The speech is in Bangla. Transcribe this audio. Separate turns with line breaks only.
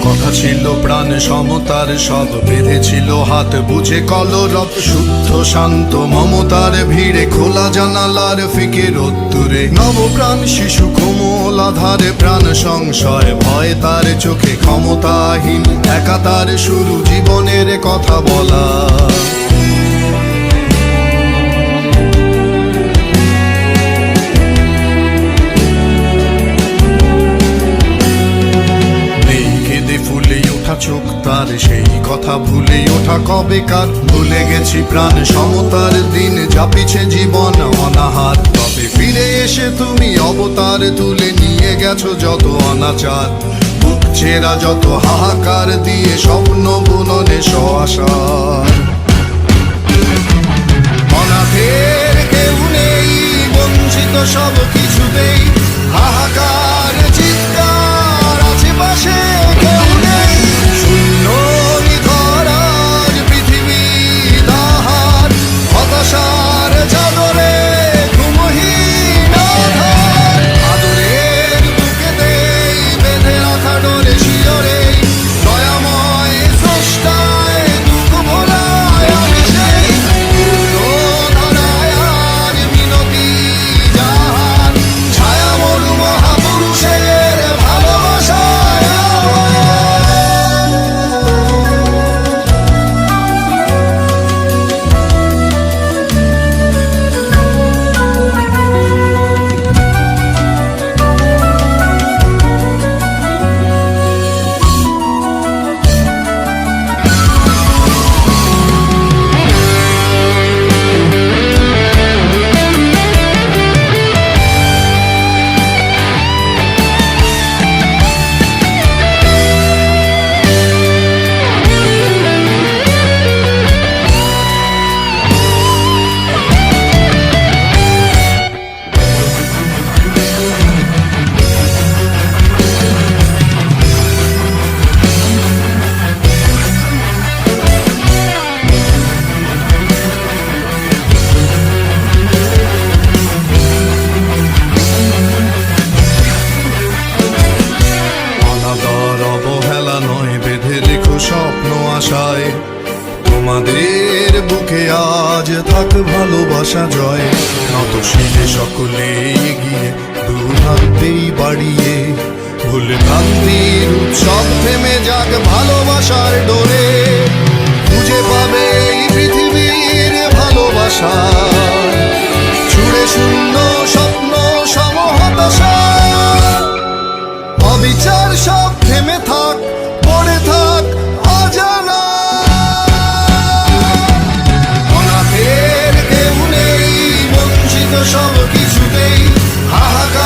কথা ছিল প্রাণ সমতার, সব বেঁধেছিল হাত বুঝে কলরব। শুদ্ধ শান্ত মমতার ভিড়ে, খোলা জানালার ফিকে রোদ্দুরে, নবপ্রাণ শিশু কোমল আধারে, প্রাণ সংশয় ভয় তার চোখে, ক্ষমতাহীন একা তার শুরু জীবনের কথা বলা। চোখ তার, সেই কথা ভুলে ওঠা কবেকার। ভুলে গেছি প্রাণ সমতার দিন, যাপিছে জীবন অনাহার। তবে ফিরে এসে তুমি অবতার তুলে নিয়ে গেছো যত অনাচার, বুক ছেঁড়া যত হাহাকার দিয়ে স্বপ্ন বুননে সআসার। অনাথের কেউ নেই, বঞ্চিত সব কিছুতেই হাহাকার চিৎকার, আছে পাশে কেউ নেই। শূন্য নিধরার পৃথিবী দাহার, হতাশার চাদরে ঘুমহীন আধার। আদরের বুকেতেই বেঁধে রাখা ডোরে শিয়রে, দয়াময় স্রষ্টায় দুঃখ ভোলায় আমি সেই। পূর্ণ ধারায় আর মিনতি যাহার, ছায়ামরু মহাপুরুষের ভালোবাসায় আমার। অবহেলা নয়, বেঁধে রেখো স্বপ্ন আশায়। তোমাদের বুকে আজ থাক ভালোবাসা জয়। নত শিলে সকলে এগিয়ে, দুহাতেই বাড়িয়ে, ভুল ভ্রান্তির উৎসব থেমে যাক ভালোবাসার ডোরে। খুঁজে পাবে এই পৃথিবীর ভালোবাসা, ছুড়ে শূন্য স্বপ্ন সমহতাশা। অবিচার সব থেমে থাক, পড়ে থাক অজানা। অনাথের কেউ নেই, বঞ্চিত সব কিছুতেই হাহাকার।